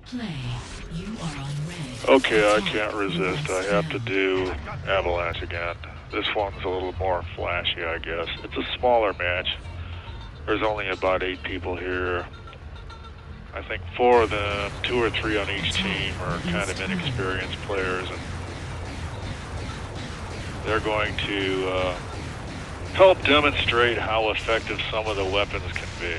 Play. You are on red. Okay, I can't resist. I have to do Avalanche again. This one's a little more flashy, I guess. It's a smaller match. There's only about 8 people here. I think 4 of them, 2 or 3 on each team, are kind of inexperienced players, and they're going to help demonstrate how effective some of the weapons can be.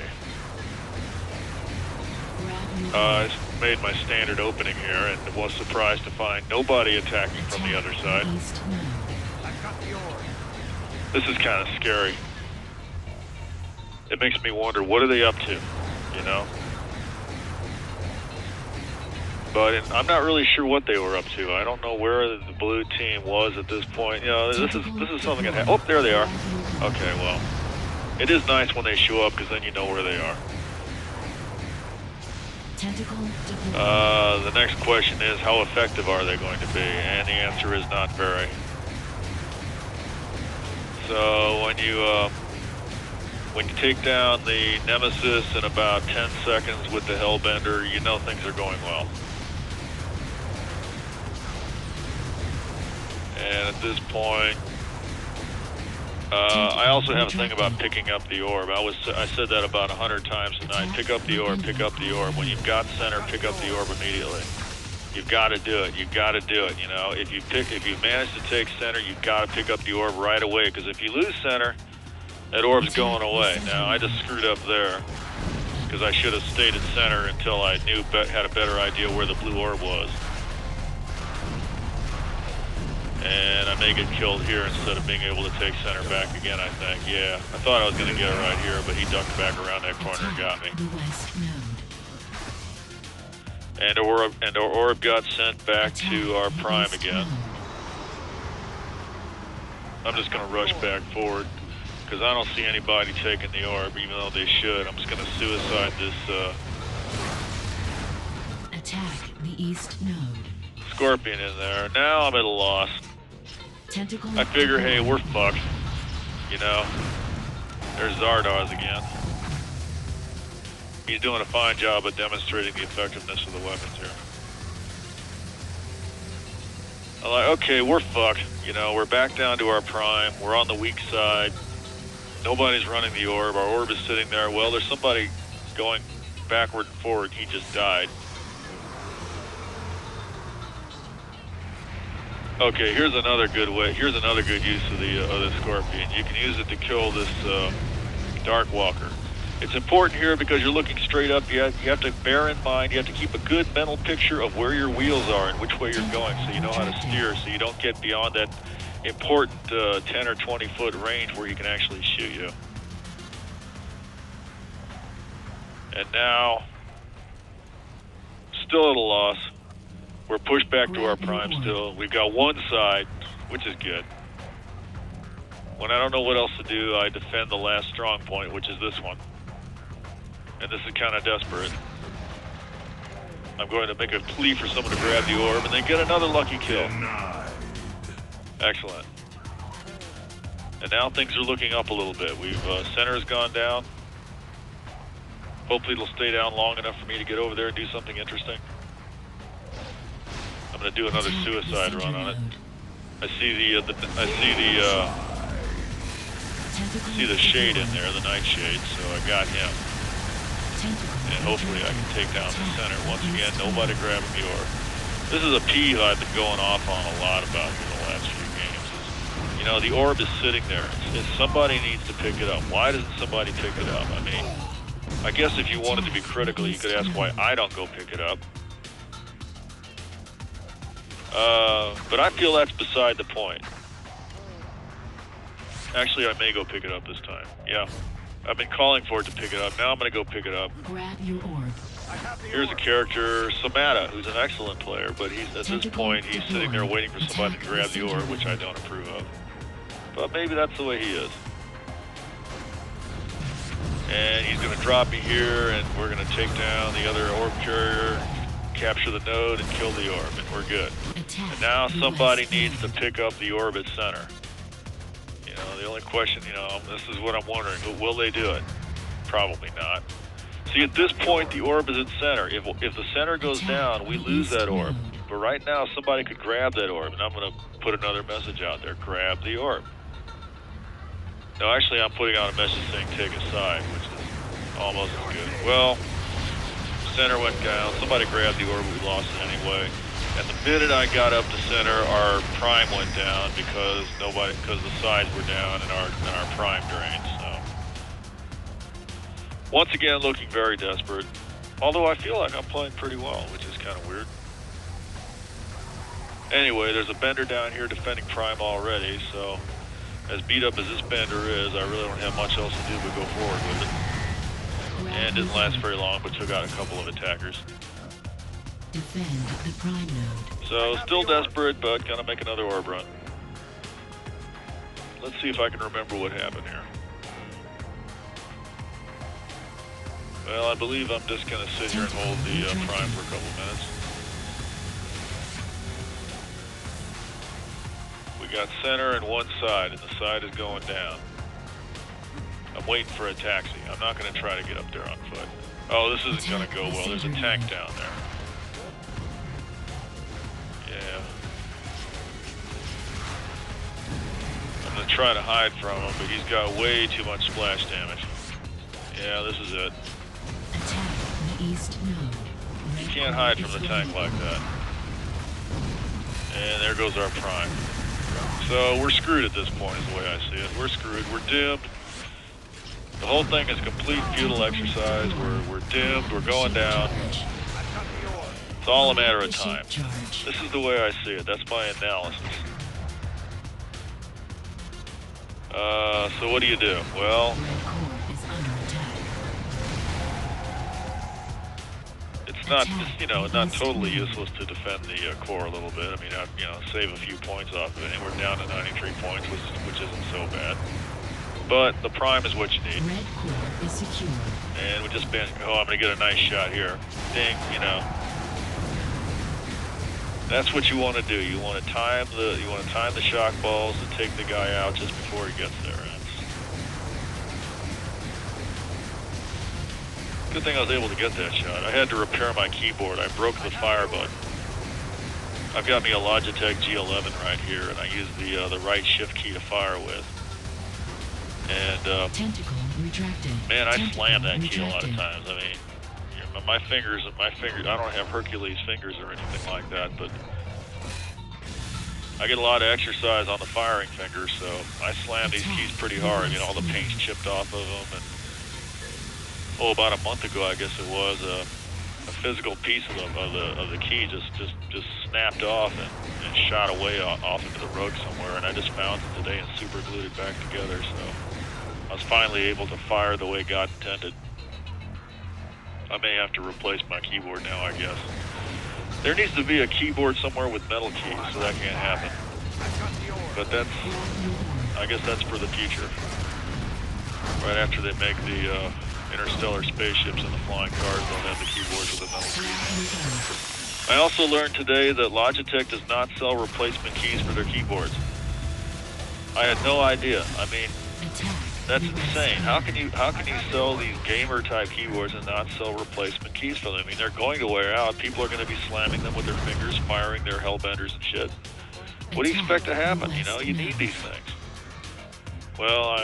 I made my standard opening here and was surprised to find nobody attacking from the other side. This is kind of scary. It makes me wonder, what are they up to, you know? But I'm not really sure what they were up to. I don't know where the blue team was at this point. You know, this is something that happened. Oh, there they are. Okay, well, it is nice when they show up because then you know where they are. The next question is, how effective are they going to be? And the answer is not very. So when you take down the Nemesis in about 10 seconds with the Hellbender, you know things are going well. And at this point, I also have a thing about picking up the orb. I said that about 100 times tonight. Pick up the orb, pick up the orb. When you've got center, pick up the orb immediately. You've got to do it. You've got to do it. You know, if you manage to take center, you've got to pick up the orb right away. Because if you lose center, that orb's going away. Now I just screwed up there because I should have stayed at center until I had a better idea where the blue orb was. And I may get killed here instead of being able to take center back again, I think. Yeah, I thought I was going to get it right here, but he ducked back around that corner and got me. And our orb got sent back to our prime again. I'm just going to rush back forward because I don't see anybody taking the orb, even though they should. I'm just going to suicide this Attack the east node. Scorpion in there. Now I'm at a loss. I figure, hey, we're fucked. You know, there's Zardoz again. He's doing a fine job of demonstrating the effectiveness of the weapons here. I'm like, okay, we're fucked. You know, we're back down to our prime. We're on the weak side. Nobody's running the orb. Our orb is sitting there. Well, there's somebody going backward and forward. He just died. Okay, here's another good way. Here's another good use of the Scorpion. You can use it to kill this Dark Walker. It's important here because you're looking straight up. You have to bear in mind, you have to keep a good mental picture of where your wheels are and which way you're going so you know how to steer, so you don't get beyond that important 10 or 20 foot range where he can actually shoot you. And now, still at a loss. We're pushed back to our prime still. We've got one side, which is good. When I don't know what else to do, I defend the last strong point, which is this one. And this is kind of desperate. I'm going to make a plea for someone to grab the orb and then get another lucky kill. Excellent. And now things are looking up a little bit. Center has gone down. Hopefully it'll stay down long enough for me to get over there and do something interesting. I'm going to do another suicide run on it. I see the shade in there, the night shade, so I got him. And hopefully I can take down the center. Once again, nobody grabbing the orb. This is a peeve I've been going off on a lot about in the last few games. You know, the orb is sitting there. Somebody needs to pick it up. Why doesn't somebody pick it up? I mean, I guess if you wanted to be critical, you could ask why I don't go pick it up. But I feel that's beside the point. Actually, I may go pick it up this time. Yeah. I've been calling for it to pick it up. Now I'm going to go pick it up. Grab your orb. Here's a character, Samata, who's an excellent player, but at this point, he's sitting there waiting for somebody to grab the orb, which I don't approve of. But maybe that's the way he is. And he's going to drop me here, and we're going to take down the other orb carrier, capture the node, and kill the orb, and we're good. And now somebody needs to pick up the orb at center. You know, the only question, this is what I'm wondering, will they do it? Probably not. See, at this point, the orb is in center. If the center goes down, we lose that orb. But right now, somebody could grab that orb, and I'm going to put another message out there. Grab the orb. No, actually, I'm putting out a message saying take a side, which is almost as good. Well, center went down. Somebody grabbed the orb. We lost it anyway. And the minute I got up to center, our prime went down because the sides were down and our prime drained. So once again, looking very desperate. Although I feel like I'm playing pretty well, which is kind of weird. Anyway, there's a bender down here defending prime already. So as beat up as this bender is, I really don't have much else to do but go forward with it. And didn't last very long, but took out a couple of attackers. Defend the prime node. So still desperate, but gonna make another orb run. Let's see if I can remember what happened here. Well, I believe I'm just gonna sit here and hold the prime for a couple minutes. We got center and one side, and the side is going down. I'm waiting for a taxi. I'm not gonna try to get up there on foot. Oh, this isn't gonna go well. There's a tank down there. I'm gonna try to hide from him, but he's got way too much splash damage. Yeah, this is it. Attack the east node. You can't hide from the tank like that. And there goes our prime. So we're screwed at this point is the way I see it. We're screwed. We're doomed. The whole thing is complete futile exercise. We're doomed. We're going down. It's all a matter of time. This is the way I see it. That's my analysis. So what do you do? Well, it's not totally useless to defend the core a little bit. I mean, save a few points off of it, and we're down to 93 points, which isn't so bad. But the prime is what you need. Red core is secure. And we just been. Oh, I'm gonna get a nice shot here. Ding, That's what you want to do. You want to time the shock balls to take the guy out just before he gets there. Good thing I was able to get that shot. I had to repair my keyboard. I broke the fire button. I've got me a Logitech G11 right here, and I use the right shift key to fire with. And tentacle retracted. Man, I slam that key a lot of times. I mean, my fingers. I don't have Hercules fingers or anything like that, but I get a lot of exercise on the firing fingers, so I slam these keys pretty hard. All the paint's chipped off of them, and about a month ago, I guess it was, a physical piece of the key just snapped off and shot away off into the road somewhere, and I just found it today and super glued it back together. So I was finally able to fire the way God intended. I may have to replace my keyboard now, I guess. There needs to be a keyboard somewhere with metal keys, so that can't happen. But I guess that's for the future. Right after they make the interstellar spaceships and the flying cars, they'll have the keyboards with the metal keys. I also learned today that Logitech does not sell replacement keys for their keyboards. I had no idea. I mean, that's insane. How can you sell these gamer type keyboards and not sell replacement keys for them? I mean, they're going to wear out. People are going to be slamming them with their fingers, firing their hellbenders and shit. What do you expect to happen? You need these things. Well,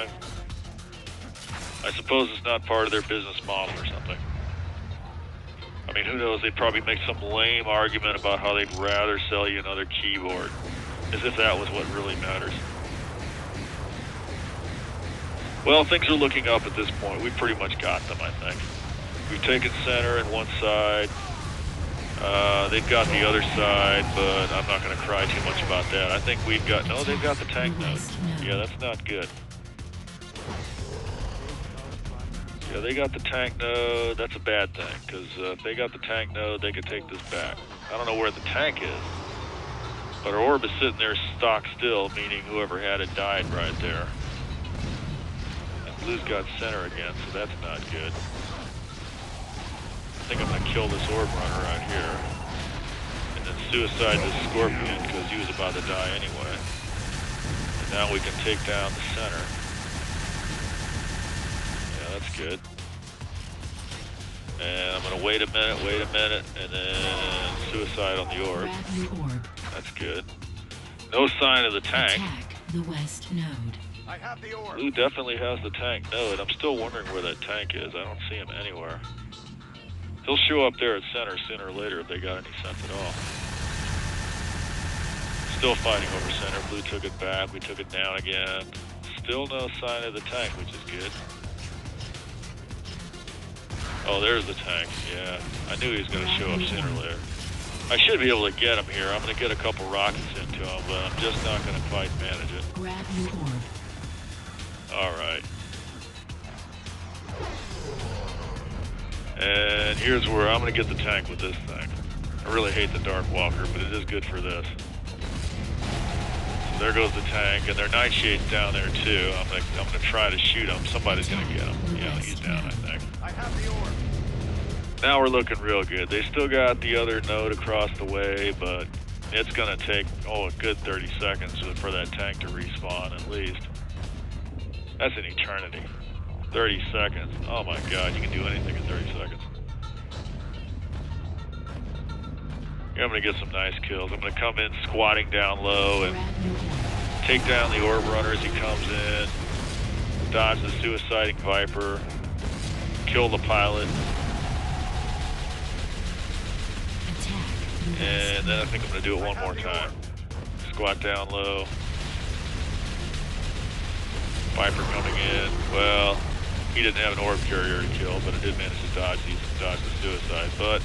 I suppose it's not part of their business model or something. I mean, who knows? They'd probably make some lame argument about how they'd rather sell you another keyboard, as if that was what really matters. Well, things are looking up at this point. We've pretty much got them, I think. We've taken center and one side. They've got the other side, but I'm not going to cry too much about that. I think they've got the tank node. Yeah, that's not good. Yeah, they got the tank node. That's a bad thing, because if they got the tank node, they could take this back. I don't know where the tank is, but our orb is sitting there stock still, meaning whoever had it died right there. And blue's got center again, so that's not good. I think I'm going to kill this orb runner right here, and then suicide this scorpion, because he was about to die anyway. And now we can take down the center. That's good. And I'm gonna wait a minute, and then suicide on the orb. Grab new orb. That's good. No sign of the tank. Attack the west node. I have the orb. Blue definitely has the tank node. I'm still wondering where that tank is. I don't see him anywhere. He'll show up there at center sooner or later if they got any sense at all. Still fighting over center. Blue took it back. We took it down again. Still no sign of the tank, which is good. Oh, there's the tank. Yeah, I knew he was going to show up sooner or later. I should be able to get him here. I'm going to get a couple rockets into him, but I'm just not going to quite manage it. Grab new orb. All right. And here's where I'm going to get the tank with this thing. I really hate the Dark Walker, but it is good for this. So there goes the tank, and their Nightshade's down there too. I'm gonna try to shoot him. Somebody's going to get him. Yeah, he's down, I think. I have the orb. Now we're looking real good. They still got the other node across the way, but it's going to take, a good 30 seconds for that tank to respawn at least. That's an eternity. 30 seconds. Oh my god, you can do anything in 30 seconds. Yeah, I'm going to get some nice kills. I'm going to come in squatting down low and take down the orb runner as he comes in. Dodge the suiciding Viper. Kill the pilot. And then I think I'm going to do it one more time. Squat down low. Viper coming in. Well, he didn't have an orb carrier to kill, but I did manage to dodge the suicide. But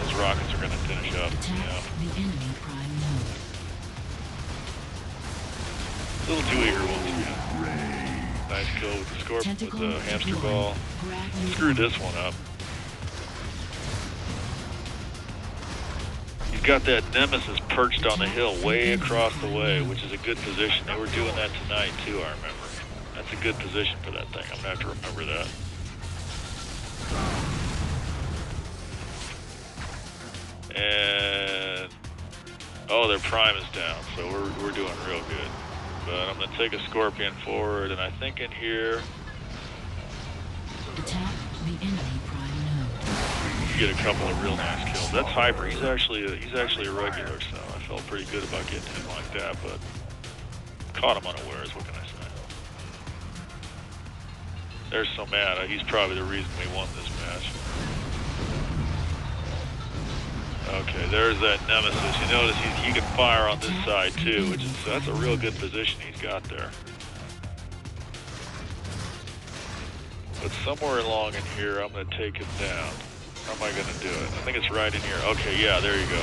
those rockets are going to finish up. Yeah. The enemy prime node. A little too eager once again. Nice kill with the scorpion, with the hamster ball. Screwed this one up. He's got that Nemesis perched on the hill way across the way, which is a good position. They were doing that tonight too, I remember. That's a good position for that thing. I'm gonna have to remember that. And oh, their prime is down, so we're doing real good. But I'm gonna take a Scorpion forward, and I think in here Attack the enemy prime node. get a couple of real nice kills. That's Hyper. He's actually a regular, so I felt pretty good about getting him like that. But caught him unawares. What can I say? There's so mad. He's probably the reason we won this match. Okay, there's that Nemesis. You notice he can fire on this side too, which is that's a real good position he's got there. But somewhere along in here, I'm going to take him down. How am I going to do it? I think it's right in here. Okay, yeah, there you go.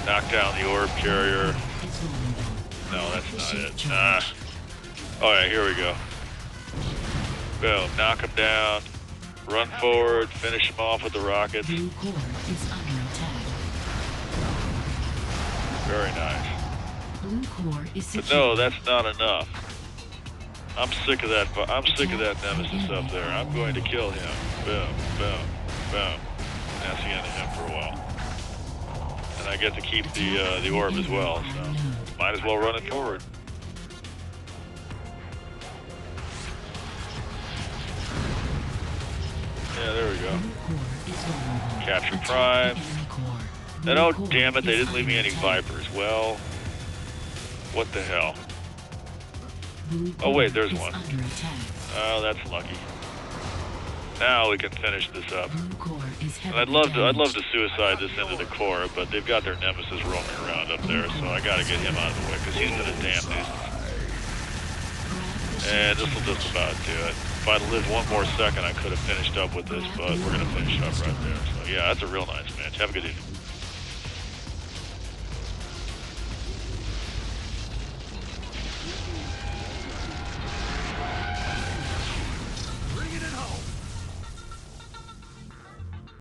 Knock down the orb carrier. No, that's not it. Oh yeah, here we go. Boom, knock him down. Run forward, finish him off with the rockets. Blue core is under attack. Very nice. Blue core is But secure. no, that's not enough. I'm sick of that. I'm sick of that Nemesis up there. I'm going to kill him. Boom, boom, boom. That's the end of him for a while. And I get to keep the orb as well. So might as well run it forward. Yeah, there we go. Capture Prime. And oh, damn it, they didn't leave me any Vipers. Well, what the hell? Oh, wait, there's one. Oh, that's lucky. Now we can finish this up. And I'd love to suicide this into the core, but they've got their Nemesis roaming around up there, so I gotta get him out of the way, because he's been a damn nuisance. And this will just about do it. If I'd lived one more second, I could have finished up with this, but we're going to finish up right there. So yeah, that's a real nice match. Have a good evening.